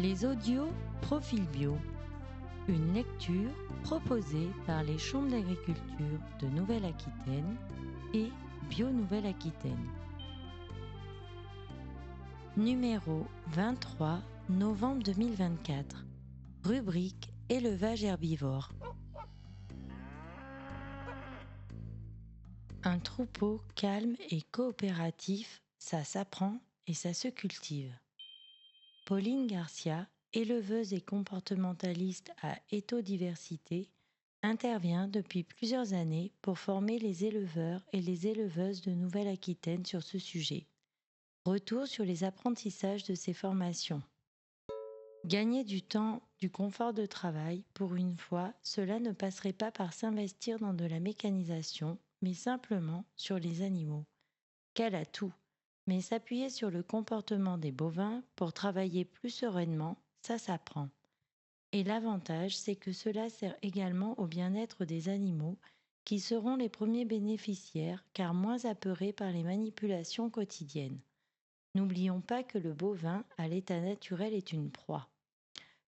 Les audios Profil Bio, une lecture proposée par les chambres d'agriculture de Nouvelle-Aquitaine et Bio Nouvelle-Aquitaine. Numéro 23, novembre 2024. Rubrique Élevage herbivore. Un troupeau calme et coopératif, ça s'apprend et ça se cultive. Pauline Garcia, éleveuse et comportementaliste à Éthodiversité, intervient depuis plusieurs années pour former les éleveurs et les éleveuses de Nouvelle-Aquitaine sur ce sujet. Retour sur les apprentissages de ces formations. Gagner du temps, du confort de travail, pour une fois, cela ne passerait pas par s'investir dans de la mécanisation, mais simplement sur les animaux. Quel atout! Mais s'appuyer sur le comportement des bovins pour travailler plus sereinement, ça s'apprend. Et l'avantage, c'est que cela sert également au bien-être des animaux, qui seront les premiers bénéficiaires, car moins apeurés par les manipulations quotidiennes. N'oublions pas que le bovin, à l'état naturel, est une proie.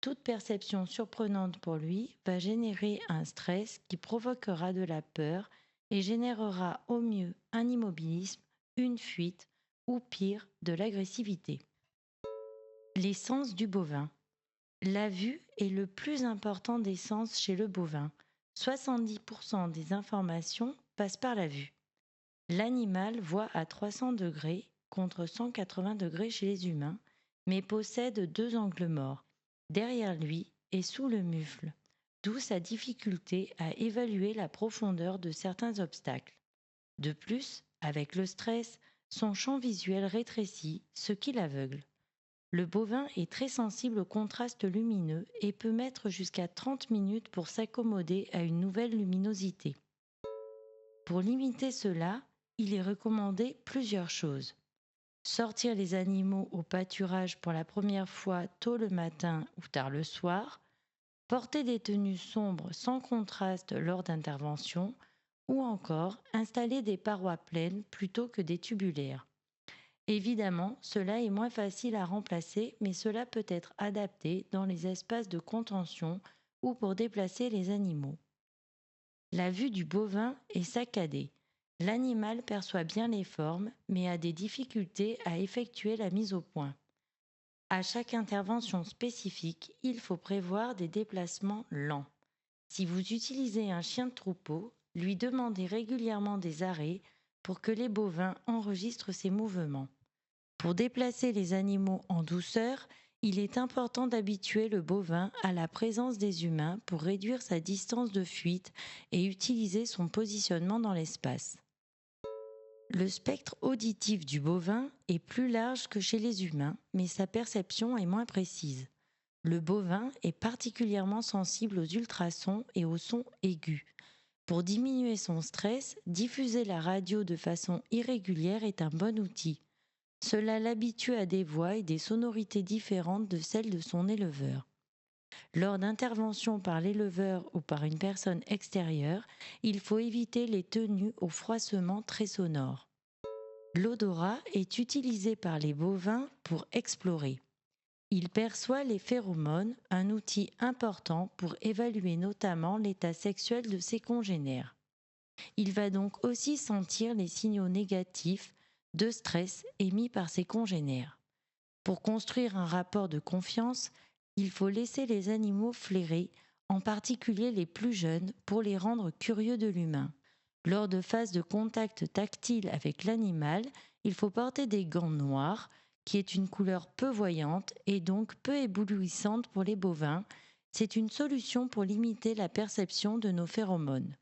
Toute perception surprenante pour lui va générer un stress qui provoquera de la peur et générera au mieux un immobilisme, une fuite ou pire, de l'agressivité. Les sens du bovin. La vue est le plus important des sens chez le bovin. 70% des informations passent par la vue. L'animal voit à 300 degrés contre 180 degrés chez les humains, mais possède deux angles morts, derrière lui et sous le mufle, d'où sa difficulté à évaluer la profondeur de certains obstacles. De plus, avec le stress, son champ visuel rétrécit, ce qui l'aveugle. Le bovin est très sensible au contraste lumineux et peut mettre jusqu'à 30 minutes pour s'accommoder à une nouvelle luminosité. Pour limiter cela, il est recommandé plusieurs choses. Sortir les animaux au pâturage pour la première fois tôt le matin ou tard le soir, porter des tenues sombres sans contraste lors d'interventions, ou encore installer des parois pleines plutôt que des tubulaires. Évidemment, cela est moins facile à remplacer, mais cela peut être adapté dans les espaces de contention ou pour déplacer les animaux. La vue du bovin est saccadée. L'animal perçoit bien les formes, mais a des difficultés à effectuer la mise au point. À chaque intervention spécifique, il faut prévoir des déplacements lents. Si vous utilisez un chien de troupeau, lui demandez régulièrement des arrêts pour que les bovins enregistrent ses mouvements. Pour déplacer les animaux en douceur, il est important d'habituer le bovin à la présence des humains pour réduire sa distance de fuite et utiliser son positionnement dans l'espace. Le spectre auditif du bovin est plus large que chez les humains, mais sa perception est moins précise. Le bovin est particulièrement sensible aux ultrasons et aux sons aigus. Pour diminuer son stress, diffuser la radio de façon irrégulière est un bon outil. Cela l'habitue à des voix et des sonorités différentes de celles de son éleveur. Lors d'interventions par l'éleveur ou par une personne extérieure, il faut éviter les tenues au froissement très sonore. L'odorat est utilisé par les bovins pour explorer. Il perçoit les phéromones, un outil important pour évaluer notamment l'état sexuel de ses congénères. Il va donc aussi sentir les signaux négatifs de stress émis par ses congénères. Pour construire un rapport de confiance, il faut laisser les animaux flairer, en particulier les plus jeunes, pour les rendre curieux de l'humain. Lors de phases de contact tactile avec l'animal, il faut porter des gants noirs, qui est une couleur peu voyante et donc peu éblouissante pour les bovins. C'est une solution pour limiter la perception de nos phéromones.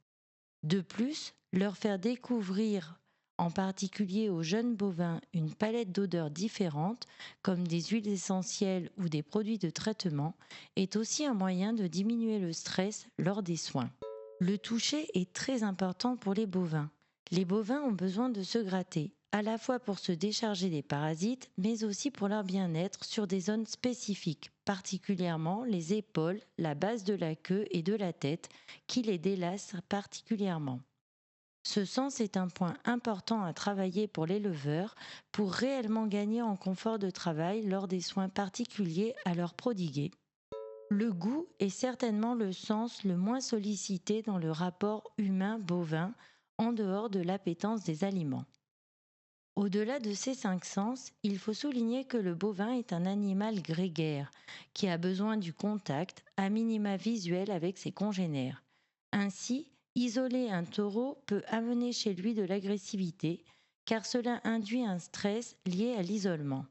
De plus, leur faire découvrir, en particulier aux jeunes bovins, une palette d'odeurs différentes, comme des huiles essentielles ou des produits de traitement, est aussi un moyen de diminuer le stress lors des soins. Le toucher est très important pour les bovins. Les bovins ont besoin de se gratter, à la fois pour se décharger des parasites, mais aussi pour leur bien-être sur des zones spécifiques, particulièrement les épaules, la base de la queue et de la tête, qui les délassent particulièrement. Ce sens est un point important à travailler pour l'éleveur pour réellement gagner en confort de travail lors des soins particuliers à leur prodiguer. Le goût est certainement le sens le moins sollicité dans le rapport humain-bovin en dehors de l'appétence des aliments. Au-delà de ces cinq sens, il faut souligner que le bovin est un animal grégaire qui a besoin du contact, à minima visuel, avec ses congénères. Ainsi, isoler un taureau peut amener chez lui de l'agressivité, car cela induit un stress lié à l'isolement.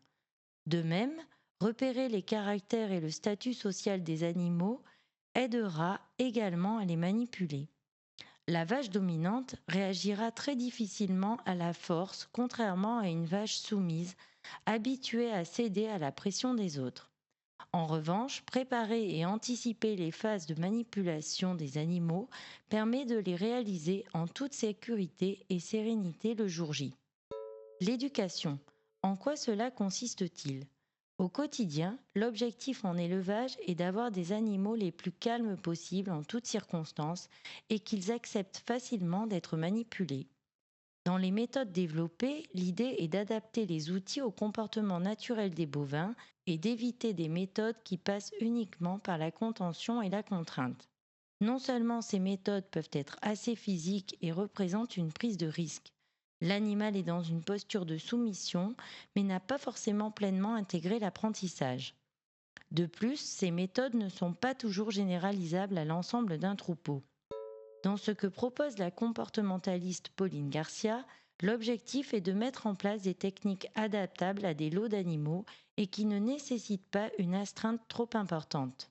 De même, repérer les caractères et le statut social des animaux aidera également à les manipuler. La vache dominante réagira très difficilement à la force, contrairement à une vache soumise, habituée à céder à la pression des autres. En revanche, préparer et anticiper les phases de manipulation des animaux permet de les réaliser en toute sécurité et sérénité le jour J. L'éducation. En quoi cela consiste-t-il? Au quotidien, l'objectif en élevage est d'avoir des animaux les plus calmes possibles en toutes circonstances et qu'ils acceptent facilement d'être manipulés. Dans les méthodes développées, l'idée est d'adapter les outils au comportement naturel des bovins et d'éviter des méthodes qui passent uniquement par la contention et la contrainte. Non seulement ces méthodes peuvent être assez physiques et représentent une prise de risque. L'animal est dans une posture de soumission, mais n'a pas forcément pleinement intégré l'apprentissage. De plus, ces méthodes ne sont pas toujours généralisables à l'ensemble d'un troupeau. Dans ce que propose la comportementaliste Pauline Garcia, l'objectif est de mettre en place des techniques adaptables à des lots d'animaux et qui ne nécessitent pas une astreinte trop importante.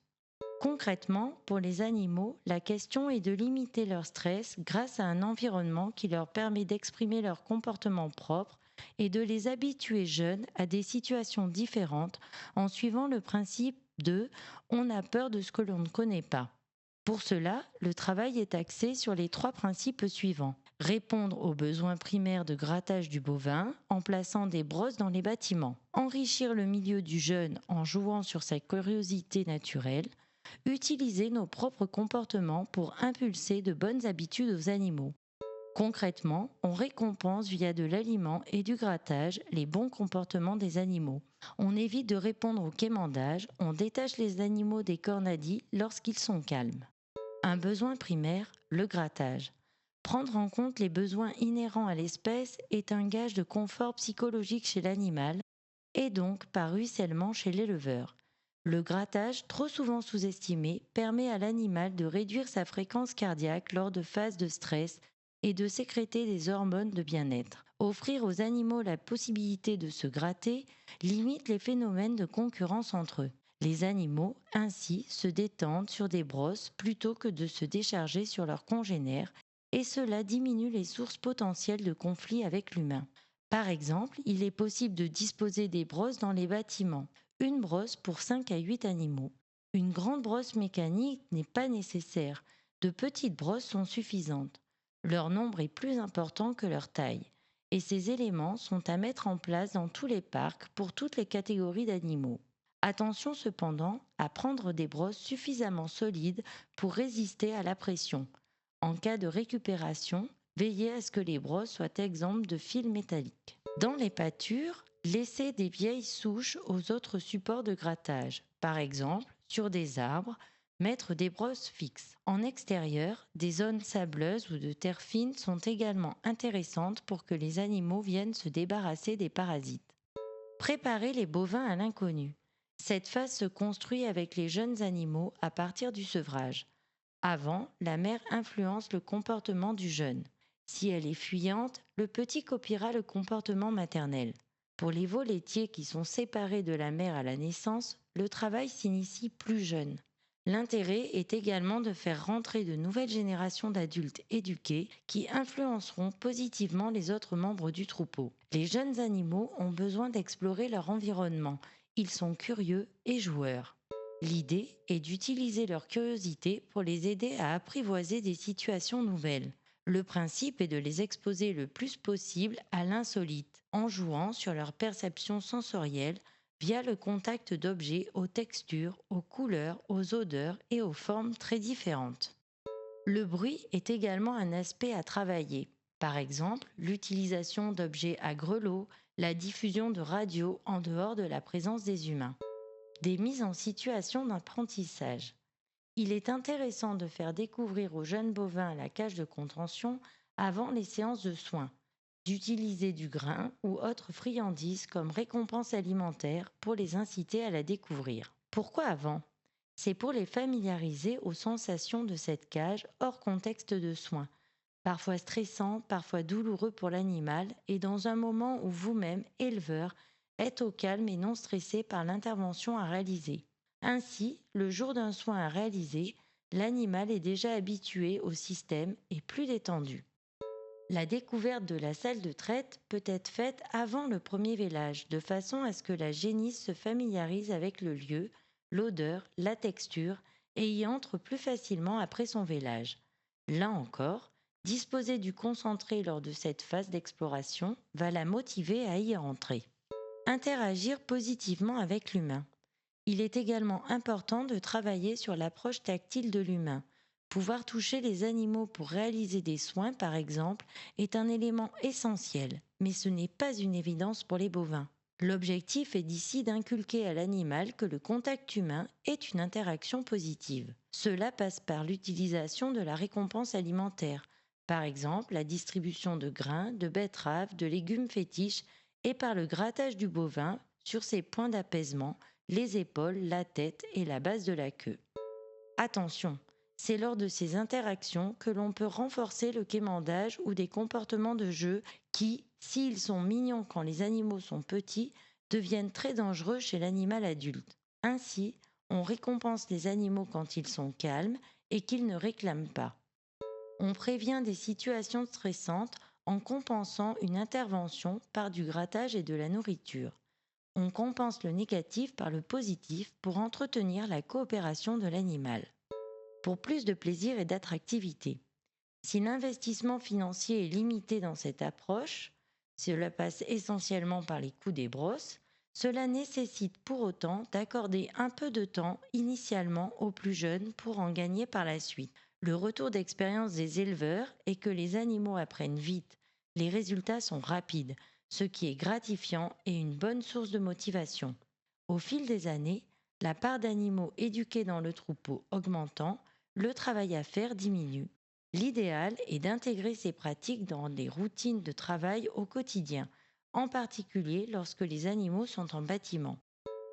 Concrètement, pour les animaux, la question est de limiter leur stress grâce à un environnement qui leur permet d'exprimer leur comportement propre et de les habituer jeunes à des situations différentes en suivant le principe de on a peur de ce que l'on ne connaît pas. Pour cela, le travail est axé sur les trois principes suivants. Répondre aux besoins primaires de grattage du bovin en plaçant des brosses dans les bâtiments. Enrichir le milieu du jeune en jouant sur sa curiosité naturelle. Utiliser nos propres comportements pour impulser de bonnes habitudes aux animaux. Concrètement, on récompense via de l'aliment et du grattage les bons comportements des animaux. On évite de répondre au quémandage, on détache les animaux des cornadis lorsqu'ils sont calmes. Un besoin primaire, le grattage. Prendre en compte les besoins inhérents à l'espèce est un gage de confort psychologique chez l'animal et donc par ruissellement chez l'éleveur. Le grattage, trop souvent sous-estimé, permet à l'animal de réduire sa fréquence cardiaque lors de phases de stress et de sécréter des hormones de bien-être. Offrir aux animaux la possibilité de se gratter limite les phénomènes de concurrence entre eux. Les animaux, ainsi, se détendent sur des brosses plutôt que de se décharger sur leurs congénères, et cela diminue les sources potentielles de conflits avec l'humain. Par exemple, il est possible de disposer des brosses dans les bâtiments, une brosse pour 5 à 8 animaux. Une grande brosse mécanique n'est pas nécessaire, de petites brosses sont suffisantes. Leur nombre est plus important que leur taille, et ces éléments sont à mettre en place dans tous les parcs pour toutes les catégories d'animaux. Attention cependant à prendre des brosses suffisamment solides pour résister à la pression. En cas de récupération, veillez à ce que les brosses soient exemptes de fils métalliques. Dans les pâtures, laissez des vieilles souches aux autres supports de grattage. Par exemple, sur des arbres, mettre des brosses fixes. En extérieur, des zones sableuses ou de terre fine sont également intéressantes pour que les animaux viennent se débarrasser des parasites. Préparer les bovins à l'inconnu. Cette phase se construit avec les jeunes animaux à partir du sevrage. Avant, la mère influence le comportement du jeune. Si elle est fuyante, le petit copiera le comportement maternel. Pour les veaux laitiers qui sont séparés de la mère à la naissance, le travail s'initie plus jeune. L'intérêt est également de faire rentrer de nouvelles générations d'adultes éduqués qui influenceront positivement les autres membres du troupeau. Les jeunes animaux ont besoin d'explorer leur environnement. Ils sont curieux et joueurs. L'idée est d'utiliser leur curiosité pour les aider à apprivoiser des situations nouvelles. Le principe est de les exposer le plus possible à l'insolite, en jouant sur leur perception sensorielle via le contact d'objets aux textures, aux couleurs, aux odeurs et aux formes très différentes. Le bruit est également un aspect à travailler. Par exemple, l'utilisation d'objets à grelots, la diffusion de radios en dehors de la présence des humains. Des mises en situation d'apprentissage. Il est intéressant de faire découvrir aux jeunes bovins la cage de contention avant les séances de soins, d'utiliser du grain ou autre friandise comme récompense alimentaire pour les inciter à la découvrir. Pourquoi avant? C'est pour les familiariser aux sensations de cette cage hors contexte de soins, parfois stressant, parfois douloureux pour l'animal, et dans un moment où vous-même, éleveur, êtes au calme et non stressé par l'intervention à réaliser. Ainsi, le jour d'un soin à réaliser, l'animal est déjà habitué au système et plus détendu. La découverte de la salle de traite peut être faite avant le premier vélage, de façon à ce que la génisse se familiarise avec le lieu, l'odeur, la texture et y entre plus facilement après son vélage. Là encore, disposer du concentré lors de cette phase d'exploration va la motiver à y entrer. Interagir positivement avec l'humain. Il est également important de travailler sur l'approche tactile de l'humain. Pouvoir toucher les animaux pour réaliser des soins, par exemple, est un élément essentiel, mais ce n'est pas une évidence pour les bovins. L'objectif est d'ici d'inculquer à l'animal que le contact humain est une interaction positive. Cela passe par l'utilisation de la récompense alimentaire, par exemple la distribution de grains, de betteraves, de légumes fétiches, et par le grattage du bovin sur ses points d'apaisement, les épaules, la tête et la base de la queue. Attention, c'est lors de ces interactions que l'on peut renforcer le quémandage ou des comportements de jeu qui, s'ils sont mignons quand les animaux sont petits, deviennent très dangereux chez l'animal adulte. Ainsi, on récompense les animaux quand ils sont calmes et qu'ils ne réclament pas. On prévient des situations stressantes en compensant une intervention par du grattage et de la nourriture. On compense le négatif par le positif pour entretenir la coopération de l'animal. Pour plus de plaisir et d'attractivité. Si l'investissement financier est limité dans cette approche, cela passe essentiellement par les coûts des brosses, cela nécessite pour autant d'accorder un peu de temps initialement aux plus jeunes pour en gagner par la suite. Le retour d'expérience des éleveurs est que les animaux apprennent vite, les résultats sont rapides, ce qui est gratifiant et une bonne source de motivation. Au fil des années, la part d'animaux éduqués dans le troupeau augmentant, le travail à faire diminue. L'idéal est d'intégrer ces pratiques dans des routines de travail au quotidien, en particulier lorsque les animaux sont en bâtiment.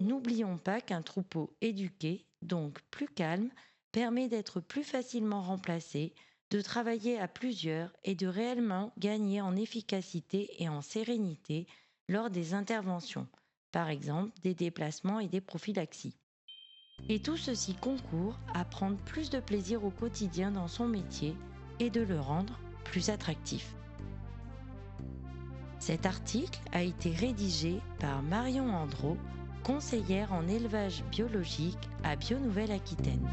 N'oublions pas qu'un troupeau éduqué, donc plus calme, permet d'être plus facilement remplacé, de travailler à plusieurs et de réellement gagner en efficacité et en sérénité lors des interventions, par exemple des déplacements et des prophylaxies. Et tout ceci concourt à prendre plus de plaisir au quotidien dans son métier et de le rendre plus attractif. Cet article a été rédigé par Marion Andro, conseillère en élevage biologique à Bio Nouvelle-Aquitaine.